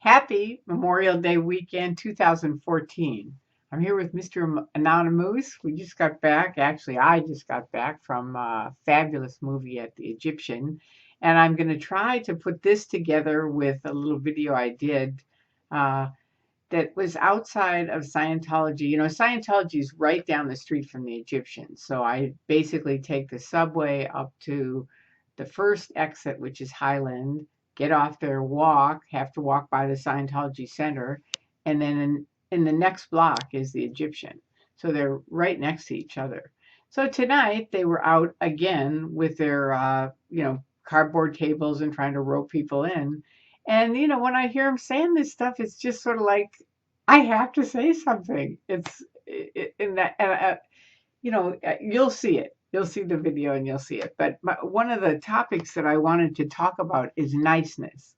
Happy Memorial Day weekend 2014. I'm here with Mr. Anonymous. We just got back. Actually, I just got back from a fabulous movie at the Egyptian. And I'm going to try to put this together with a little video I did uh, that was outside of Scientology. You know, Scientology is right down the street from the Egyptian. So I basically take the subway up to the first exit, which is Highland, get off there, have to walk by the Scientology Center, and then in the next block is the Egyptian. So they're right next to each other. So tonight they were out again with their, cardboard tables and trying to rope people in. And when I hear them saying this stuff, it's just sort of like I have to say something. It's in that, you'll see it. You'll see the video and you'll see it. But one of the topics that I wanted to talk about is niceness,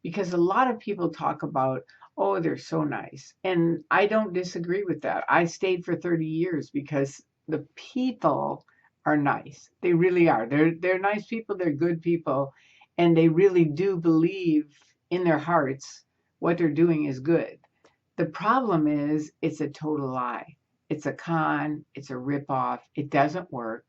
because a lot of people talk about, oh, they're so nice, and I don't disagree with that. I stayed for 30 years because the people are nice. They really are. They're nice people. They're good people, and they really do believe in their hearts what they're doing is good. The problem is it's a total lie. It's a con. It's a ripoff. It doesn't work.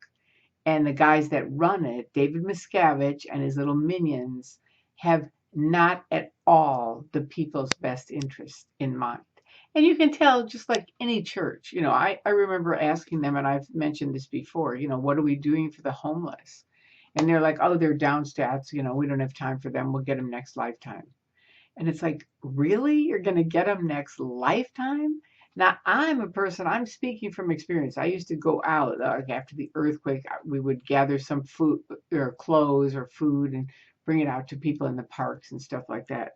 And the guys that run it, David Miscavige and his little minions, have not at all the people's best interest in mind. And you can tell, just like any church. I remember asking them, and I've mentioned this before, what are we doing for the homeless? And they're like, oh, they're down stats. We don't have time for them. We'll get them next lifetime. And it's like, really? You're going to get them next lifetime? Now, I'm speaking from experience. I used to go out after the earthquake. We would gather some food or clothes or food and bring it out to people in the parks and stuff like that.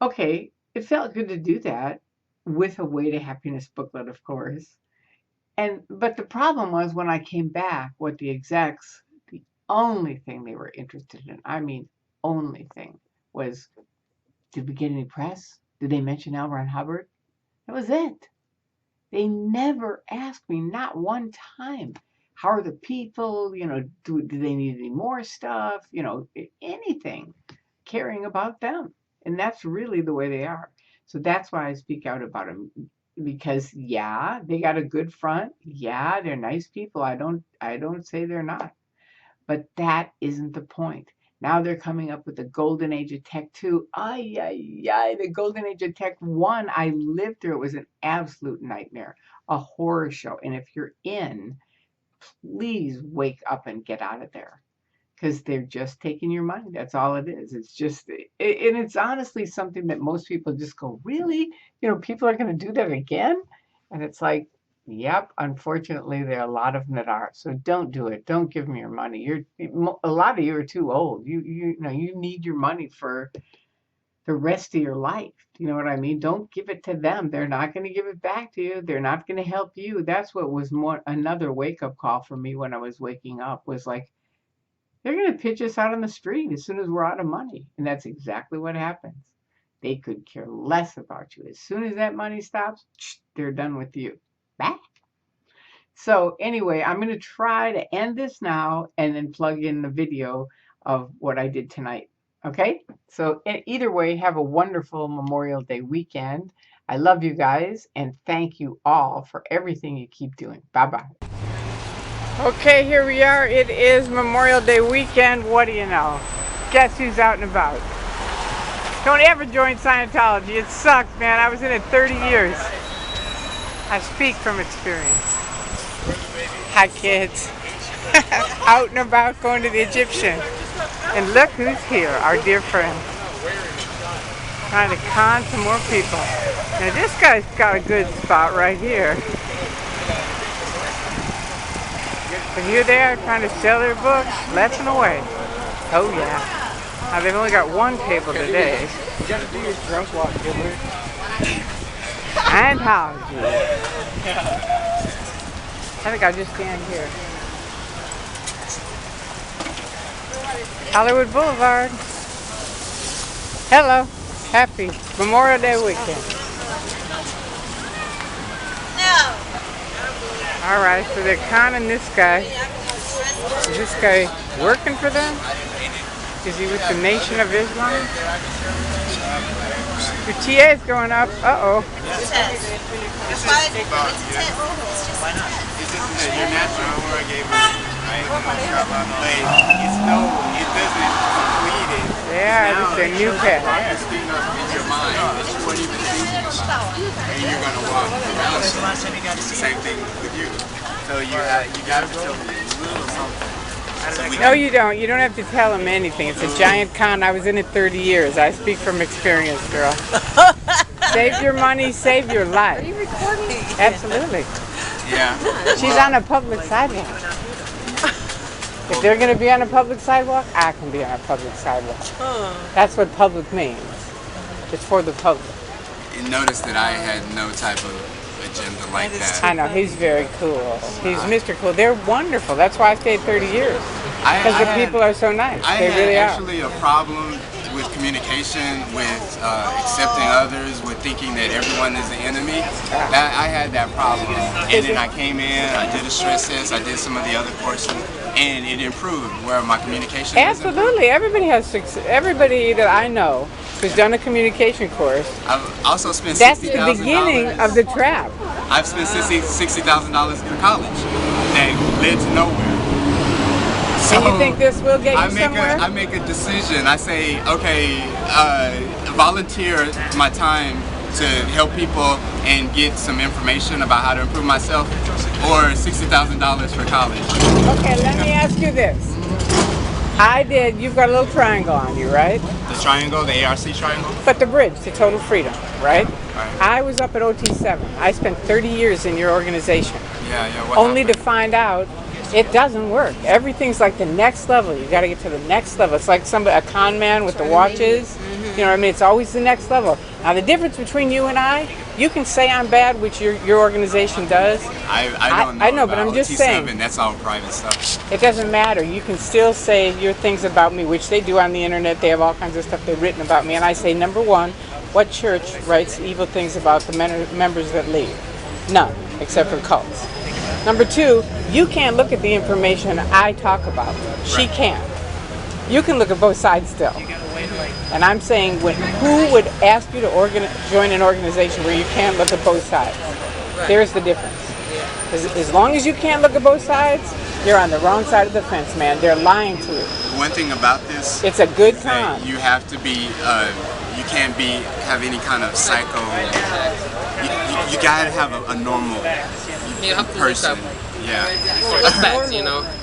Okay, it felt good to do that with a Way to Happiness booklet, of course. But the problem was when I came back, what the execs, the only thing they were interested in, I mean, only thing, was, did we get any press? Did they mention L. Ron Hubbard? That was it. They never asked me, not one time, how are the people? Do they need any more stuff? Anything, caring about them. And that's really the way they are. So that's why I speak out about them. Because yeah, they got a good front. Yeah, they're nice people. I don't say they're not. But that isn't the point. Now they're coming up with the golden age of tech 2. Ay, ay, ay, the golden age of tech 1. I lived through it. It was an absolute nightmare, a horror show. And if you're in, please wake up and get out of there, because they're just taking your money. That's all it is. It's just, and it's honestly something that most people just go, really? People are going to do that again? And it's like, yep, unfortunately, there are a lot of them that are. So don't do it. Don't give them your money. A lot of you are too old. You need your money for the rest of your life. You know what I mean? Don't give it to them. They're not going to give it back to you. They're not going to help you. That's what was another wake up call for me when I was waking up, was like, they're going to pitch us out on the street as soon as we're out of money. And that's exactly what happens. They could care less about you. As soon as that money stops, they're done with you. Back. So anyway, I'm going to try to end this now and then plug in the video of what I did tonight. Okay? So either way, have a wonderful Memorial Day weekend. I love you guys, and thank you all for everything you keep doing. Bye-bye. Okay, here we are. It is Memorial Day weekend. What do you know? Guess who's out and about? Don't ever join Scientology. It sucks, man. I was in it 30 years. I speak from experience. Hi, kids. Out and about going to the Egyptian. And look who's here, our dear friend. Trying to con some more people. Now this guy's got a good spot right here. But here they are trying to sell their books, left and away. Oh yeah. Now they've only got one table today. You gotta do your drunk walk, Hitler. Scientology. I think I'll just stand here. Hollywood Boulevard. Hello. Happy Memorial Day weekend. No. All right, so they're conning this guy. Is this guy working for them? Is he with the Nation of Islam? Your TA is going up. Uh-oh. It's a test. That's why it's a test. It's just a test. It's just your natural where I gave it. I ain't gonna drop out. But it's no, it doesn't complete it. Yeah, this is a new pet. It's thing up in your mind that you weren't even thinking about. And you're gonna walk around. Same thing with you. So you gotta tell me a little something. No, you don't. You don't have to tell him anything. It's a giant con. I was in it 30 years. I speak from experience, girl. Save your money, save your life. Are you recording? Absolutely. Yeah. She's on a public sidewalk. If they're going to be on a public sidewalk, I can be on a public sidewalk. That's what public means. It's for the public. You noticed that I had no type of agenda like that. I know, he's very cool. He's Mr. Cool. They're wonderful. That's why I stayed 30 years. Because the people are so nice. They really are. I had actually a problem with communication, with accepting others, with thinking that everyone is the enemy. I had that problem. And then I came in, I did a stress test, I did some of the other courses, and it improved where my communication Absolutely. Everybody has everybody that I know who's done a communication course. I've also spent That's the $60,000. beginning of the trap. I've spent $60,000 in college that led to nowhere. So and you think this will get you somewhere? I make a decision. I say, okay, volunteer my time to help people and get some information about how to improve myself, or $60,000 for college. Okay, let me ask you this. You've got a little triangle on you, right? The triangle, the ARC triangle? But the bridge, the total freedom, right? I was up at OT7. I spent 30 years in your organization. Yeah. Only to find out it doesn't work. Everything's like the next level. You got to get to the next level. It's like a con man with the watches. You know what I mean? It's always the next level. Now the difference between you and I, you can say I'm bad, which your organization does. I don't know. I know, but I'm just saying. That's all private stuff. It doesn't matter. You can still say your things about me, which they do on the internet. They have all kinds of stuff they've written about me. And I say, number one, what church writes evil things about the members that leave? None, except for cults. Number two, you can't look at the information I talk about. She can't. You can look at both sides still. And I'm saying, who would ask you to join an organization where you can't look at both sides? There's the difference. As long as you can't look at both sides, you're on the wrong side of the fence, man. They're lying to you. One thing about this, it's a good con. You have to be, you can't have any kind of psycho. You gotta have a normal person. Yeah.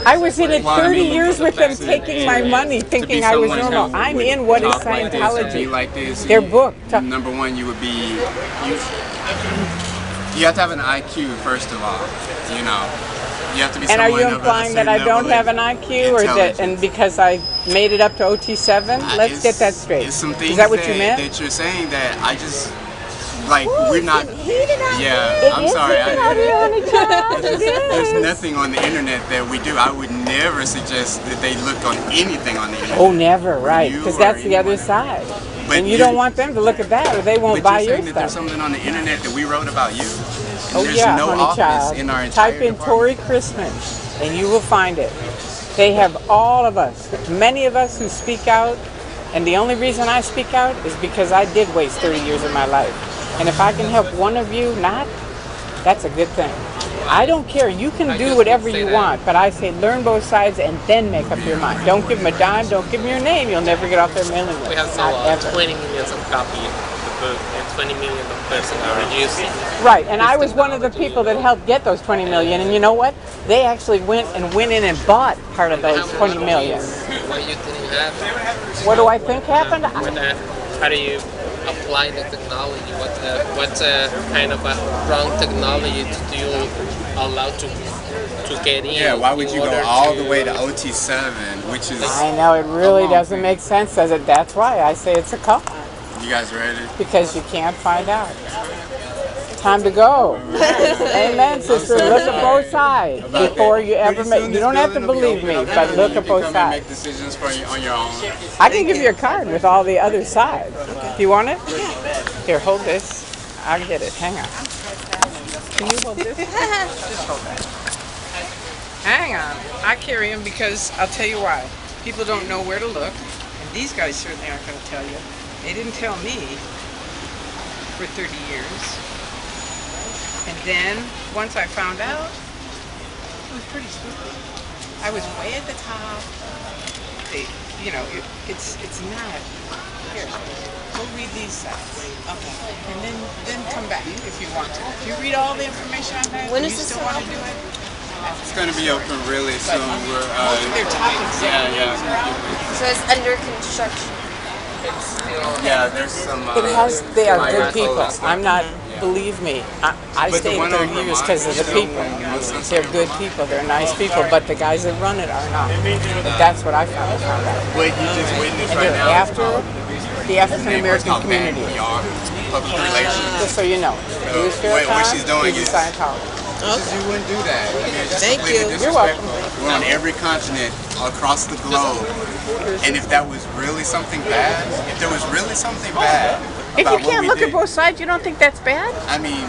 I was in it 30 years with them, taking my money, thinking I was normal. I'm in what is Scientology. Like this, their book. Number one, you would be. You have to have an IQ first of all. You know. You have to be. And are you implying that I don't have an IQ, or that, and because I made it up to OT7? Let's get that straight. Some things is that what you meant? That you're saying that I just. Like, we're not. Yeah, I'm sorry. There's nothing on the internet that we do. I would never suggest that they look on anything on the internet. Oh, never, right? Because that's the other side. But and you don't want them to look at that, or they won't buy your stuff. That there's something on the internet that we wrote about you. Oh yeah, honey child. In our entire Type in Tori Christmas, and you will find it. They have all of us, many of us who speak out, and the only reason I speak out is because I did waste 30 years of my life. And if I can help one of you not, that's a good thing. I don't care. You can do whatever you want, but I say learn both sides and then make up your mind. Don't give them a dime. Don't give them your name. You'll never get off their mailing list. We have sold 20 million of copies of the book, and 20 million of person are using. Right, and I was one of the people that helped get those 20 million. And you know what? They actually went in and bought part of those 20 million. What do you think happened? What do I think happened? How do you apply the technology? What's a kind of a wrong technology do you allow to get in? Yeah, why would you go all the way to OT7, which is... I know, it really doesn't make sense, does it? That's why I say it's a cult. You guys ready? Because you can't find out. Time to go. Amen, sister. Look at both sides before you ever make. You don't have to believe me, but look at both sides. Make decisions on your own. I can give you a card with all the other sides. Do you want it? Here, hold this. I'll get it. Hang on. Can you hold this? Just hold that. Hang on. I carry them because I'll tell you why. People don't know where to look, These guys certainly aren't going to tell you. They didn't tell me for 30 years. And then, once I found out, it was pretty stupid. I was way at the top. They, it's not. Here, go read these sites. Okay. And then come back if you want to. If you read all the information on that, When and is you this still one want to do it, It's going to be open really soon. We're, most of their top executives are out. So it's under construction. It's still. yeah, there's some. They are like good I told people. us, I'm not, believe me, I But the stayed one 30 on years Vermont because of the is still people. Muslims. They're good people. They're nice people. But the guys that run it are not. But that's what I found out. What you just witnessed right They're now. after the African American community. PR, public relations. Just so you know, Louis what she's doing Farrakhan is a is- Scientologist. You wouldn't do that. I mean, it's just Thank completely you. You're welcome. disrespectful. We're on every continent across the globe. And if that was really something bad, if there was really something bad If about you can't what look we at did, both sides, you don't think that's bad? I mean,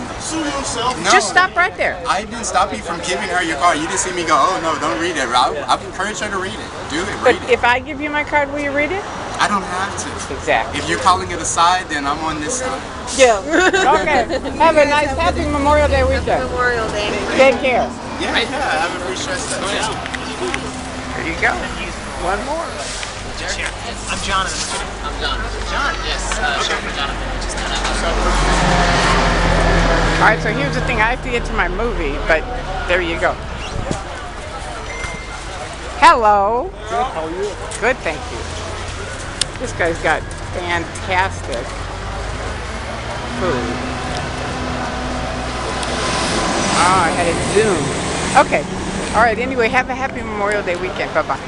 no. Just stop right there. I didn't stop you from giving her your card. You didn't see me go, oh no, don't read it. I encourage her to read it. Do it, But read it. if I give you my card, will you read it? I don't have to. Exactly. If you're calling it a side, then I'm on this side. Yeah. Okay. Have a nice, happy Memorial Day weekend. Memorial Day. Take care. Yeah, have a free stress test. There you go. One more. I'm Jonathan. I'm John. John? Yes, Chauffeur Jonathan. Just kind of. All right, so here's the thing. I have to get to my movie, but there you go. Hello. Good, how are you? Good, thank you. This guy's got fantastic food. Oh, I had it zoomed. Okay. All right, anyway, have a happy Memorial Day weekend. Bye-bye.